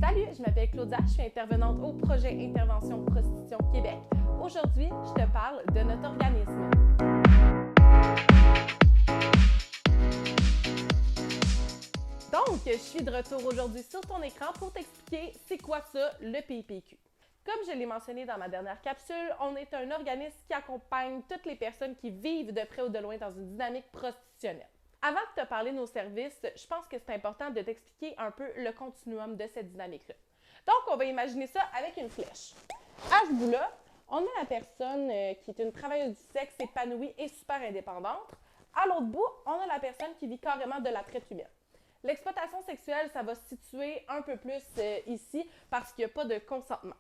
Salut, je m'appelle Claudia, je suis intervenante au projet Intervention Prostitution Québec. Aujourd'hui, je te parle de notre organisme. Donc, je suis de retour aujourd'hui sur ton écran pour t'expliquer c'est quoi ça, le PPQ. Comme je l'ai mentionné dans ma dernière capsule, on est un organisme qui accompagne toutes les personnes qui vivent de près ou de loin dans une dynamique prostitutionnelle. Avant de te parler de nos services, je pense que c'est important de t'expliquer un peu le continuum de cette dynamique-là. Donc, on va imaginer ça avec une flèche. À ce bout-là, on a la personne qui est une travailleuse du sexe épanouie et super indépendante. À l'autre bout, on a la personne qui vit carrément de la traite humaine. L'exploitation sexuelle, ça va se situer un peu plus ici parce qu'il n'y a pas de consentement.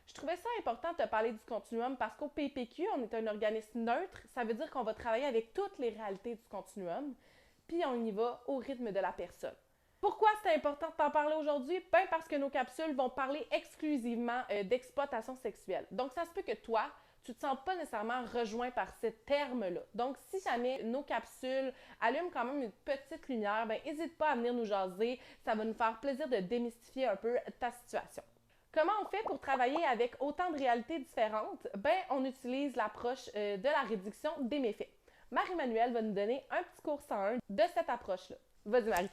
Je trouvais ça important de te parler du continuum parce qu'au PPQ, on est un organisme neutre. Ça veut dire qu'on va travailler avec toutes les réalités du continuum, puis on y va au rythme de la personne. Pourquoi c'est important de t'en parler aujourd'hui? Ben parce que nos capsules vont parler exclusivement d'exploitation sexuelle. Donc, ça se peut que toi, tu ne te sens pas nécessairement rejoint par ce terme-là. Donc, si jamais nos capsules allument quand même une petite lumière, ben n'hésite pas à venir nous jaser. Ça va nous faire plaisir de démystifier un peu ta situation. Comment on fait pour travailler avec autant de réalités différentes? Ben, on utilise l'approche de la réduction des méfaits. Marie-Manuelle va nous donner un petit cours 101 de cette approche-là. Vas-y, Marie.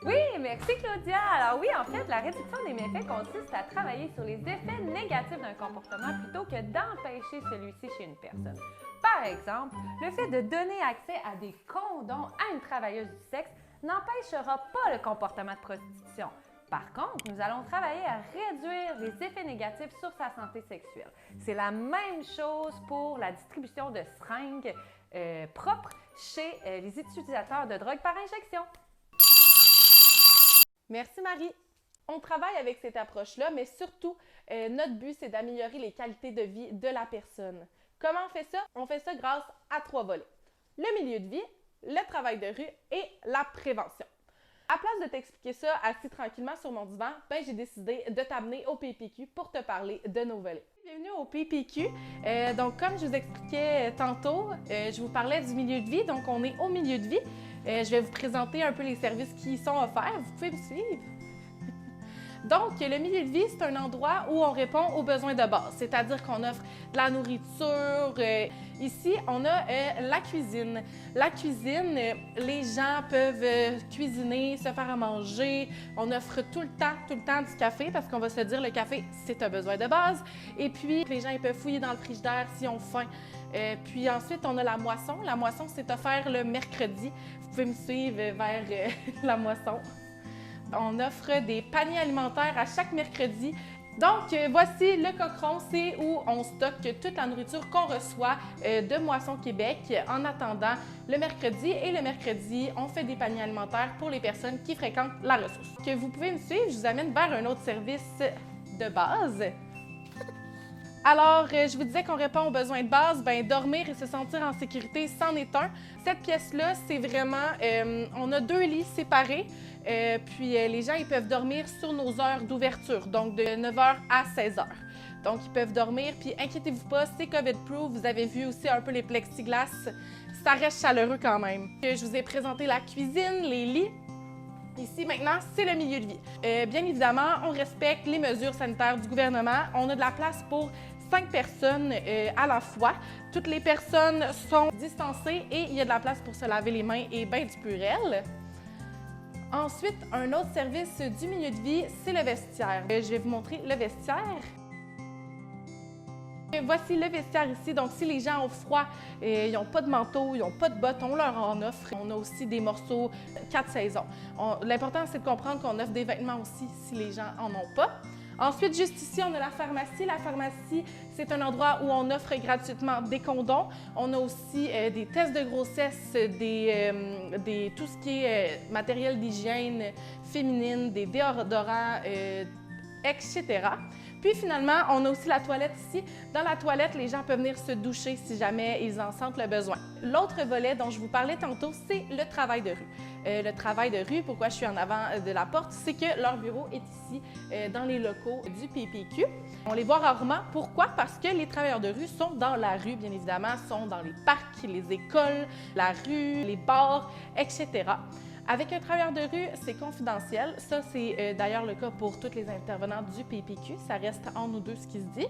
Oui, merci Claudia. Alors oui, en fait, la réduction des méfaits consiste à travailler sur les effets négatifs d'un comportement plutôt que d'empêcher celui-ci chez une personne. Par exemple, le fait de donner accès à des condoms à une travailleuse du sexe n'empêchera pas le comportement de prostitution. Par contre, nous allons travailler à réduire les effets négatifs sur sa santé sexuelle. C'est la même chose pour la distribution de seringues propres chez les utilisateurs de drogue par injection. Merci Marie. On travaille avec cette approche-là, mais surtout, notre but, c'est d'améliorer les qualités de vie de la personne. Comment on fait ça? On fait ça grâce à 3 volets. Le milieu de vie, le travail de rue et la prévention. À place de t'expliquer ça assis tranquillement sur mon divan, ben j'ai décidé de t'amener au PPQ pour te parler de nos volets. Bienvenue au PPQ. Donc, comme je vous expliquais tantôt, je vous parlais du milieu de vie. Donc, on est au milieu de vie. Je vais vous présenter un peu les services qui y sont offerts. Vous pouvez me suivre? Donc, le milieu de vie, c'est un endroit où on répond aux besoins de base, c'est-à-dire qu'on offre de la nourriture. Ici, on a la cuisine. La cuisine, les gens peuvent cuisiner, se faire à manger. On offre tout le temps du café parce qu'on va se dire le café, c'est un besoin de base. Et puis, les gens ils peuvent fouiller dans le frigidaire s'ils ont faim. Puis ensuite, on a la moisson. La moisson, c'est offert le mercredi. Vous pouvez me suivre vers la moisson. On offre des paniers alimentaires à chaque mercredi. Donc, voici le cochon, c'est où on stocke toute la nourriture qu'on reçoit de Moisson Québec en attendant le mercredi. Et le mercredi, on fait des paniers alimentaires pour les personnes qui fréquentent la ressource. Que vous pouvez me suivre, je vous amène vers un autre service de base. Alors, je vous disais qu'on répond aux besoins de base, bien dormir et se sentir en sécurité, c'en est un. Cette pièce-là, c'est vraiment, on a 2 lits séparés, puis les gens, ils peuvent dormir sur nos heures d'ouverture, donc de 9h à 16h. Donc, ils peuvent dormir, puis inquiétez-vous pas, c'est COVID-proof. Vous avez vu aussi un peu les plexiglas, ça reste chaleureux quand même. Je vous ai présenté la cuisine, les lits. Ici, maintenant, c'est le milieu de vie. Bien évidemment, on respecte les mesures sanitaires du gouvernement. On a de la place pour 5 personnes à la fois. Toutes les personnes sont distancées et il y a de la place pour se laver les mains et bain du Purel. Ensuite, un autre service du milieu de vie, c'est le vestiaire. Je vais vous montrer le vestiaire. Voici le vestiaire ici. Donc, si les gens ont froid, ils n'ont pas de manteau, ils n'ont pas de bottes, on leur en offre. On a aussi des morceaux 4 saisons. L'important, c'est de comprendre qu'on offre des vêtements aussi si les gens n'en ont pas. Ensuite, juste ici, on a la pharmacie. La pharmacie, c'est un endroit où on offre gratuitement des condoms. On a aussi des tests de grossesse, tout ce qui est matériel d'hygiène féminine, des déodorants, etc. Puis finalement, on a aussi la toilette ici. Dans la toilette, les gens peuvent venir se doucher si jamais ils en sentent le besoin. L'autre volet dont je vous parlais tantôt, c'est le travail de rue. Le travail de rue, pourquoi je suis en avant de la porte, c'est que leur bureau est ici, dans les locaux du PPQ. On les voit rarement. Pourquoi? Parce que les travailleurs de rue sont dans la rue, bien évidemment, sont dans les parcs, les écoles, la rue, les bars, etc. Avec un travailleur de rue, c'est confidentiel. Ça, c'est d'ailleurs le cas pour tous les intervenants du PPQ. Ça reste entre nous deux ce qui se dit.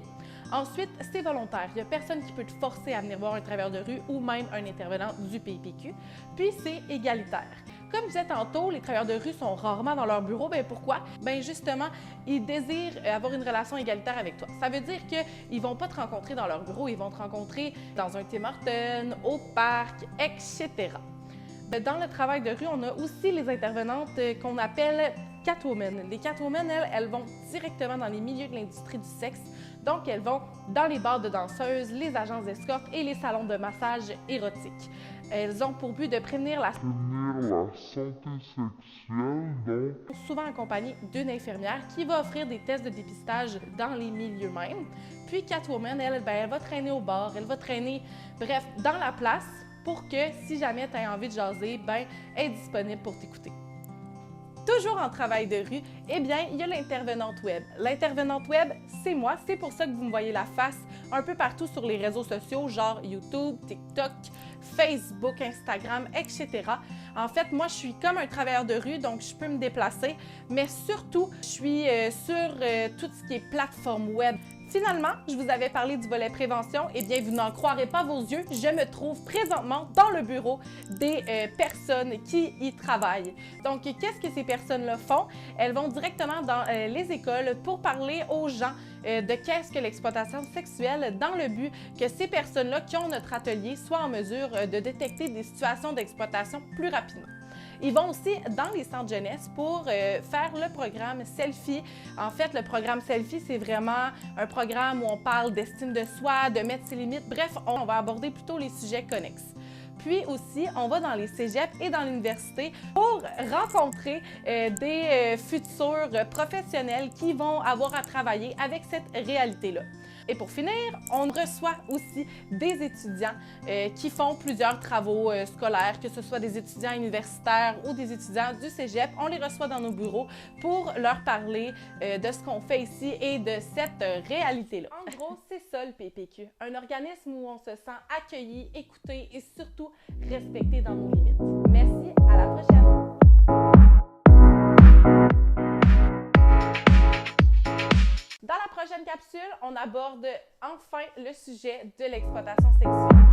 Ensuite, c'est volontaire. Il n'y a personne qui peut te forcer à venir voir un travailleur de rue ou même un intervenant du PPQ. Puis, c'est égalitaire. Comme je disais tantôt, les travailleurs de rue sont rarement dans leur bureau. Bien, pourquoi? Bien, justement, ils désirent avoir une relation égalitaire avec toi. Ça veut dire qu'ils ne vont pas te rencontrer dans leur bureau, ils vont te rencontrer dans un Tim Hortons, au parc, etc. Dans le travail de rue, on a aussi les intervenantes qu'on appelle catwomen. Les catwomen, elles vont directement dans les milieux de l'industrie du sexe. Donc, elles vont dans les bars de danseuses, les agences d'escorte et les salons de massage érotiques. Elles ont pour but de prévenir la santé sexuelle, donc souvent accompagnée d'une infirmière qui va offrir des tests de dépistage dans les milieux mêmes. Puis Catwoman, elle va traîner au bar, elle va traîner, bref, dans la place pour que si jamais tu as envie de jaser, elle est disponible pour t'écouter. Toujours en travail de rue, eh bien, il y a l'intervenante web. L'intervenante web, c'est moi. C'est pour ça que vous me voyez la face un peu partout sur les réseaux sociaux, genre YouTube, TikTok, Facebook, Instagram, etc. En fait, moi, je suis comme un travailleur de rue, donc je peux me déplacer, mais surtout, je suis sur tout ce qui est plateforme web. Finalement, je vous avais parlé du volet prévention. Eh bien, vous n'en croirez pas vos yeux, je me trouve présentement dans le bureau des personnes qui y travaillent. Donc, qu'est-ce que ces personnes-là font? Elles vont directement dans les écoles pour parler aux gens de qu'est-ce que l'exploitation sexuelle dans le but que ces personnes-là qui ont notre atelier soient en mesure de détecter des situations d'exploitation plus rapidement. Ils vont aussi dans les centres jeunesse pour faire le programme Selfie. En fait, le programme Selfie, c'est vraiment un programme où on parle d'estime de soi, de mettre ses limites. Bref, on va aborder plutôt les sujets connexes. Puis aussi, on va dans les cégeps et dans l'université pour rencontrer des futurs professionnels qui vont avoir à travailler avec cette réalité-là. Et pour finir, on reçoit aussi des étudiants qui font plusieurs travaux scolaires, que ce soit des étudiants universitaires ou des étudiants du cégep. On les reçoit dans nos bureaux pour leur parler de ce qu'on fait ici et de cette réalité-là. En gros, c'est ça le PPQ, un organisme où on se sent accueilli, écouté et surtout respecté dans nos limites. Merci, à la prochaine! Dans la prochaine capsule, on aborde enfin le sujet de l'exploitation sexuelle.